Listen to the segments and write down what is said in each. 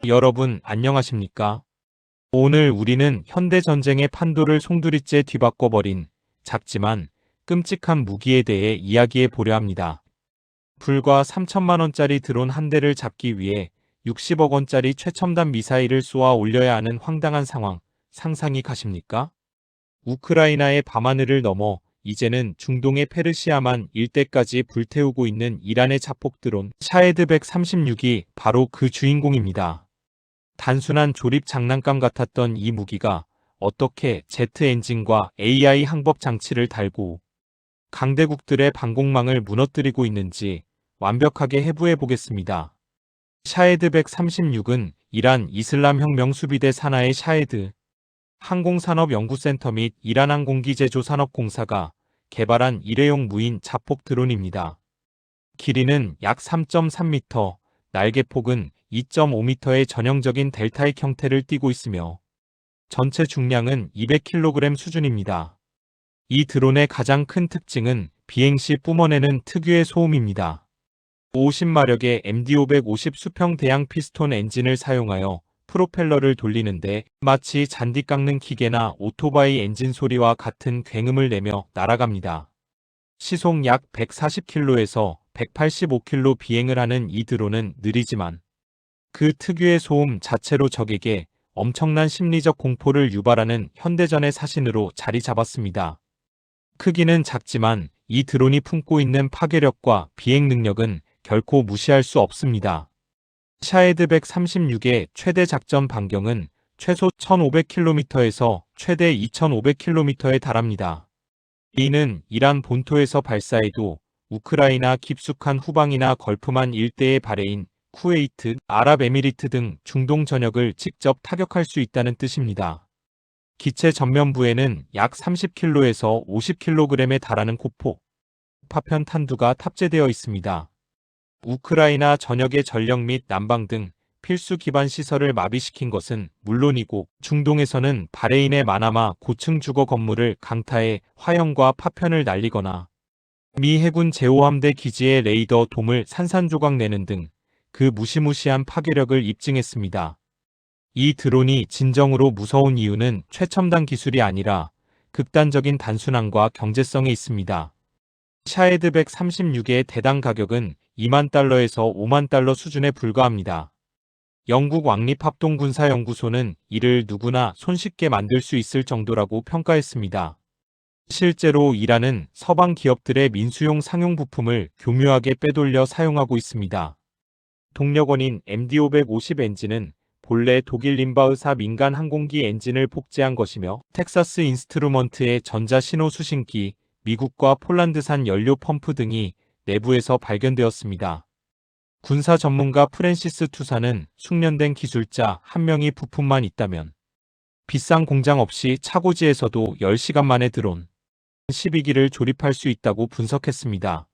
여러분 안녕하십니까? 오늘 우리는 현대전쟁의 판도를 송두리째 뒤바꿔버린 작지만 끔찍한 무기에 대해 이야기해 보려 합니다. 불과 3천만 원짜리 드론 한 대를 잡기 위해 60억 원짜리 최첨단 미사일을 쏘아 올려야 하는 황당한 상황, 상상이 가십니까? 우크라이나의 밤하늘을 넘어 이제는 중동의 페르시아만 일대까지 불태우고 있는 이란의 자폭 드론 샤헤드 136이 바로 그 주인공입니다. 단순한 조립 장난감 같았던 이 무기가 어떻게 제트 엔진과 AI 항법 장치를 달고 강대국들의 방공망을 무너뜨리고 있는지 완벽하게 해부해 보겠습니다. 샤헤드 136은 이란 이슬람혁명 수비대 산하의 샤헤드 항공산업연구센터 및 이란항공기제조산업공사가 개발한 일회용 무인 자폭 드론입니다. 길이는 약 3.3m, 날개폭은 2.5m의 전형적인 델타익 형태를 띠고 있으며 전체 중량은 200kg 수준입니다. 이 드론의 가장 큰 특징은 비행 시 뿜어내는 특유의 소음입니다. 50마력의 MD550 수평 대양 피스톤 엔진을 사용하여 프로펠러를 돌리는데 마치 잔디 깎는 기계나 오토바이 엔진 소리와 같은 굉음을 내며 날아갑니다. 시속 약 140km에서 185km 비행을 하는 이 드론은 느리지만 그 특유의 소음 자체로 적에게 엄청난 심리적 공포를 유발하는 현대전의 사신으로 자리 잡았습니다. 크기는 작지만 이 드론이 품고 있는 파괴력과 비행 능력은 결코 무시할 수 없습니다. 샤헤드 136의 최대 작전 반경은 최소 1500km에서 최대 2500km에 달합니다. 이는 이란 본토에서 발사해도 우크라이나 깊숙한 후방이나 걸프만 일대의 바레인, 쿠웨이트, 아랍에미리트 등 중동 전역을 직접 타격할 수 있다는 뜻입니다. 기체 전면부에는 약 30kg에서 50kg에 달하는 고폭, 파편 탄두가 탑재되어 있습니다. 우크라이나 전역의 전력 및 난방 등 필수 기반 시설을 마비시킨 것은 물론이고 중동에서는 바레인의 마나마 고층 주거 건물을 강타해 화염과 파편을 날리거나 미 해군 제5함대 기지의 레이더 돔을 산산조각 내는 등 그 무시무시한 파괴력을 입증했습니다. 이 드론이 진정으로 무서운 이유는 최첨단 기술이 아니라 극단적인 단순함과 경제성에 있습니다. 샤헤드 136의 대당 가격은 2만 달러에서 5만 달러 수준에 불과합니다. 영국 왕립합동군사연구소는 이를 누구나 손쉽게 만들 수 있을 정도라고 평가했습니다. 실제로 이란은 서방 기업들의 민수용 상용 부품을 교묘하게 빼돌려 사용하고 있습니다. 동력원인 MD550 엔진은 본래 독일 림바흐사 민간 항공기 엔진을 복제한 것이며 텍사스 인스트루먼트의 전자 신호 수신기, 미국과 폴란드산 연료 펌프 등이 내부에서 발견되었습니다. 군사 전문가 프랜시스 투사는 숙련된 기술자 한 명이 부품만 있다면 비싼 공장 없이 차고지에서도 10시간 만에 드론 12기를 조립할 수 있다고 분석했습니다.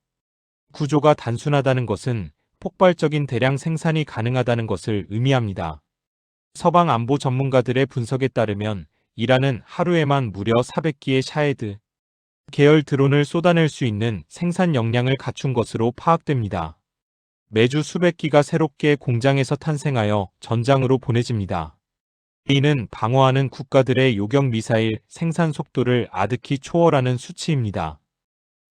구조가 단순하다는 것은 폭발적인 대량 생산이 가능하다는 것을 의미합니다. 서방 안보 전문가들의 분석에 따르면 이란은 하루에만 무려 400기의 샤헤드 계열 드론을 쏟아낼 수 있는 생산 역량을 갖춘 것으로 파악됩니다. 매주 수백 기가 새롭게 공장에서 탄생하여 전장으로 보내집니다. 이는 방어하는 국가들의 요격 미사일 생산 속도를 아득히 초월하는 수치입니다.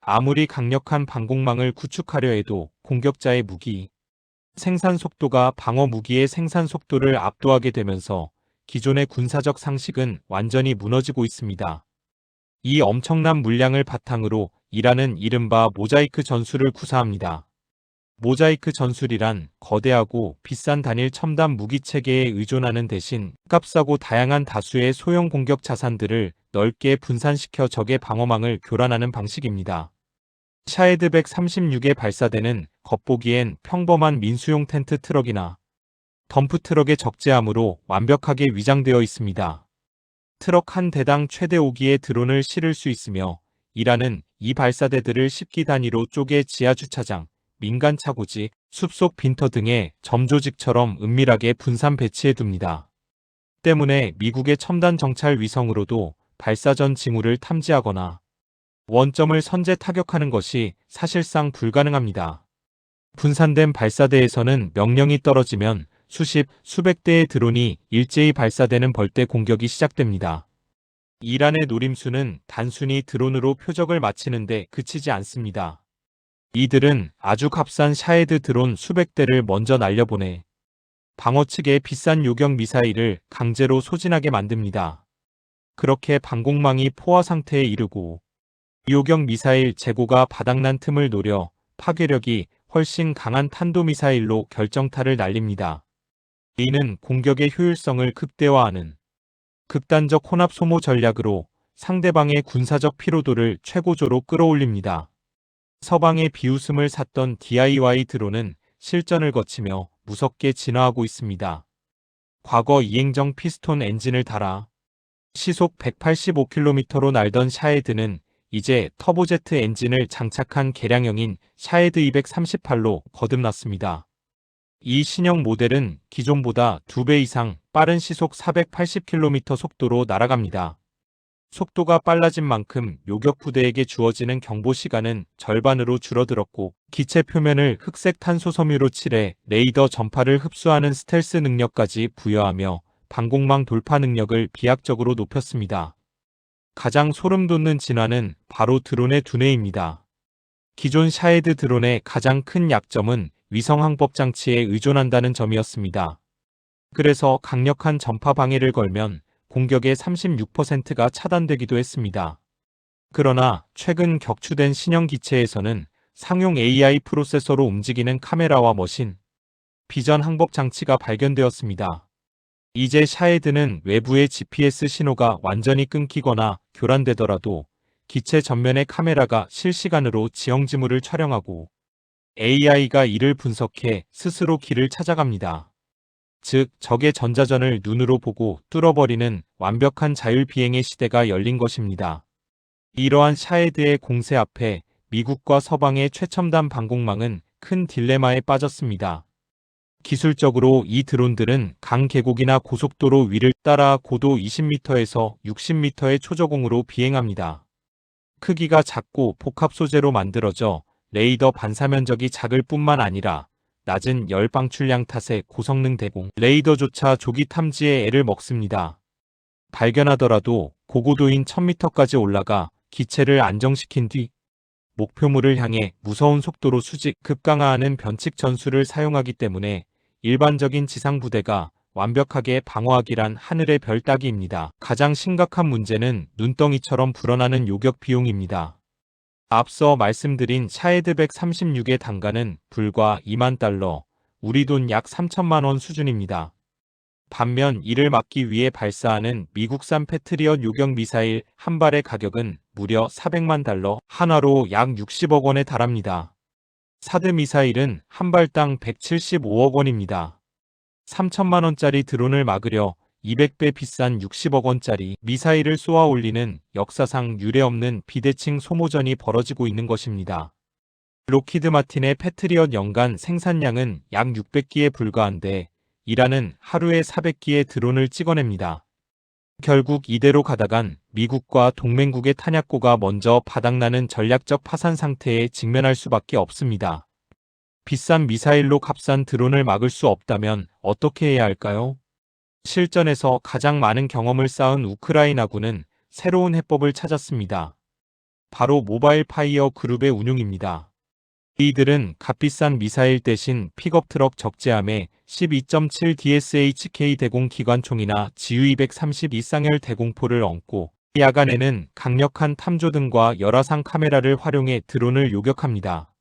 아무리 강력한 방공망을 구축하려 해도 공격자의 무기 생산 속도가 방어 무기의 생산 속도를 압도하게 되면서 기존의 군사적 상식은 완전히 무너지고 있습니다. 이 엄청난 물량을 바탕으로 이란은 이른바 모자이크 전술을 구사합니다. 모자이크 전술이란 거대하고 비싼 단일 첨단 무기 체계에 의존하는 대신 값싸고 다양한 다수의 소형 공격 자산들을 넓게 분산시켜 적의 방어망을 교란하는 방식입니다. 샤헤드 136에 발사되는 겉보기엔 평범한 민수용 텐트 트럭이나 덤프 트럭의 적재함으로 완벽하게 위장되어 있습니다. 트럭 한 대당 최대 5기의 드론을 실을 수 있으며 이란은 이 발사대들을 10기 단위로 쪼개 지하주차장, 민간 차고지, 숲속 빈터 등의 점조직처럼 은밀하게 분산 배치해 둡니다. 때문에 미국의 첨단 정찰 위성으로도 발사 전 징후를 탐지하거나 원점을 선제 타격하는 것이 사실상 불가능합니다. 분산된 발사대에서는 명령이 떨어지면 수십, 수백 대의 드론이 일제히 발사되는 벌떼 공격이 시작됩니다. 이란의 노림수는 단순히 드론으로 표적을 맞히는데 그치지 않습니다. 이들은 아주 값싼 샤헤드 드론 수백 대를 먼저 날려보내 방어 측의 비싼 요격 미사일을 강제로 소진하게 만듭니다. 그렇게 방공망이 포화 상태에 이르고 요격 미사일 재고가 바닥난 틈을 노려 파괴력이 훨씬 강한 탄도미사일로 결정타를 날립니다. 이는 공격의 효율성을 극대화하는 극단적 혼합 소모 전략으로 상대방의 군사적 피로도를 최고조로 끌어올립니다. 서방의 비웃음을 샀던 DIY 드론은 실전을 거치며 무섭게 진화하고 있습니다. 과거 이행정 피스톤 엔진을 달아 시속 185km로 날던 샤헤드는 이제 터보제트 엔진을 장착한 개량형인 샤헤드 238로 거듭났습니다. 이 신형 모델은 기존보다 2배 이상 빠른 시속 480km 속도로 날아갑니다. 속도가 빨라진 만큼 요격 부대에게 주어지는 경보 시간은 절반으로 줄어들었고 기체 표면을 흑색 탄소 섬유로 칠해 레이더 전파를 흡수하는 스텔스 능력까지 부여하며 방공망 돌파 능력을 비약적으로 높였습니다. 가장 소름 돋는 진화는 바로 드론의 두뇌입니다. 기존 샤헤드 드론의 가장 큰 약점은 위성 항법 장치에 의존한다는 점이었습니다. 그래서 강력한 전파 방해를 걸면 공격의 36%가 차단되기도 했습니다. 그러나 최근 격추된 신형 기체에서는 상용 AI 프로세서로 움직이는 카메라와 머신, 비전 항법 장치가 발견되었습니다. 이제 샤헤드는 외부의 GPS 신호가 완전히 끊기거나 교란되더라도 기체 전면의 카메라가 실시간으로 지형 지물을 촬영하고 AI가 이를 분석해 스스로 길을 찾아갑니다. 즉, 적의 전자전을 눈으로 보고 뚫어버리는 완벽한 자율비행의 시대가 열린 것입니다. 이러한 샤헤드의 공세 앞에 미국과 서방의 최첨단 방공망은 큰 딜레마에 빠졌습니다. 기술적으로 이 드론들은 강 계곡이나 고속도로 위를 따라 고도 20m에서 60m의 초저공으로 비행합니다. 크기가 작고 복합 소재로 만들어져 레이더 반사 면적이 작을 뿐만 아니라 낮은 열 방출량 탓에 고성능 대공 레이더조차 조기 탐지에 애를 먹습니다. 발견하더라도 고고도인 1000m까지 올라가 기체를 안정시킨 뒤 목표물을 향해 무서운 속도로 수직 급강하하는 변칙 전술을 사용하기 때문에 일반적인 지상부대가 완벽하게 방어하기란 하늘의 별 따기입니다. 가장 심각한 문제는 눈덩이처럼 불어나는 요격 비용입니다. 앞서 말씀드린 샤헤드 136의 단가는 불과 2만 달러, 우리 돈 약 3천만 원 수준입니다. 반면 이를 막기 위해 발사하는 미국산 패트리엇 요격 미사일 한 발의 가격은 무려 400만 달러, 한화로 약 60억 원에 달합니다. 사드 미사일은 한 발당 175억 원입니다. 3천만 원짜리 드론을 막으려 200배 비싼 60억 원짜리 미사일을 쏘아 올리는 역사상 유례없는 비대칭 소모전이 벌어지고 있는 것입니다. 록히드 마틴의 패트리엇 연간 생산량은 약 600기에 불과한데 이란은 하루에 400기의 드론을 찍어냅니다. 결국 이대로 가다간 미국과 동맹국의 탄약고가 먼저 바닥나는 전략적 파산 상태에 직면할 수밖에 없습니다. 비싼 미사일로 값싼 드론을 막을 수 없다면 어떻게 해야 할까요? 실전에서 가장 많은 경험을 쌓은 우크라이나군은 새로운 해법을 찾았습니다. 바로 모바일 파이어 그룹의 운용입니다. 이들은 값비싼 미사일 대신 픽업트럭 적재함에 12.7 DSHK 대공 기관총이나 GU-232 쌍열 대공포를 얹고 야간에는 강력한 탐조등과 열화상 카메라를 활용해 드론을 요격합니다.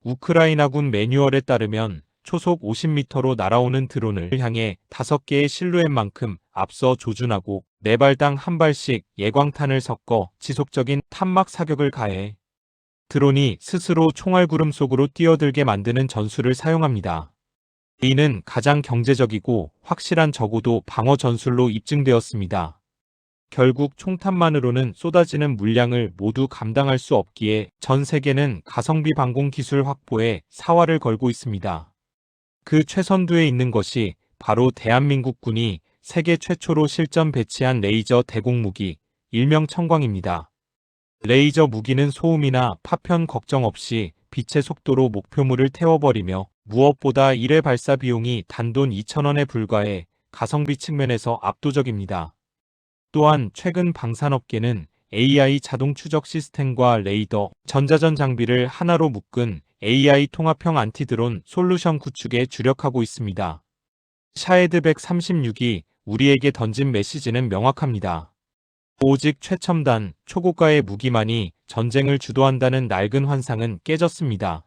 우크라이나군 매뉴얼에 따르면 초속 50m로 날아오는 드론을 향해 5개의 실루엣만큼 앞서 조준하고 4발당 1발씩 예광탄을 섞어 지속적인 탄막 사격을 가해 드론이 스스로 총알구름 속으로 뛰어들게 만드는 전술을 사용합니다. 이는 가장 경제적이고 확실한 적어도 방어 전술로 입증되었습니다. 결국 총탄만으로는 쏟아지는 물량을 모두 감당할 수 없기에 전 세계는 가성비 방공 기술 확보에 사활을 걸고 있습니다. 그 최선두에 있는 것이 바로 대한민국 군이 세계 최초로 실전 배치한 레이저 대공무기, 일명 청광입니다. 레이저 무기는 소음이나 파편 걱정 없이 빛의 속도로 목표물을 태워버리며 무엇보다 1회 발사 비용이 단돈 2,000원에 불과해 가성비 측면에서 압도적입니다. 또한 최근 방산업계는 AI 자동 추적 시스템과 레이더, 전자전 장비를 하나로 묶은 AI 통합형 안티드론 솔루션 구축에 주력하고 있습니다. 샤헤드 136이 우리에게 던진 메시지는 명확합니다. 오직 최첨단, 초고가의 무기만이 전쟁을 주도한다는 낡은 환상은 깨졌습니다.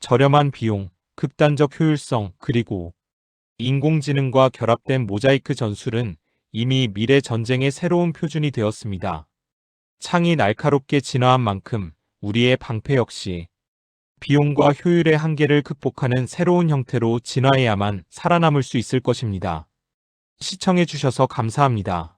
저렴한 비용, 극단적 효율성, 그리고 인공지능과 결합된 모자이크 전술은 이미 미래 전쟁의 새로운 표준이 되었습니다. 창이 날카롭게 진화한 만큼 우리의 방패 역시 비용과 효율의 한계를 극복하는 새로운 형태로 진화해야만 살아남을 수 있을 것입니다. 시청해주셔서 감사합니다.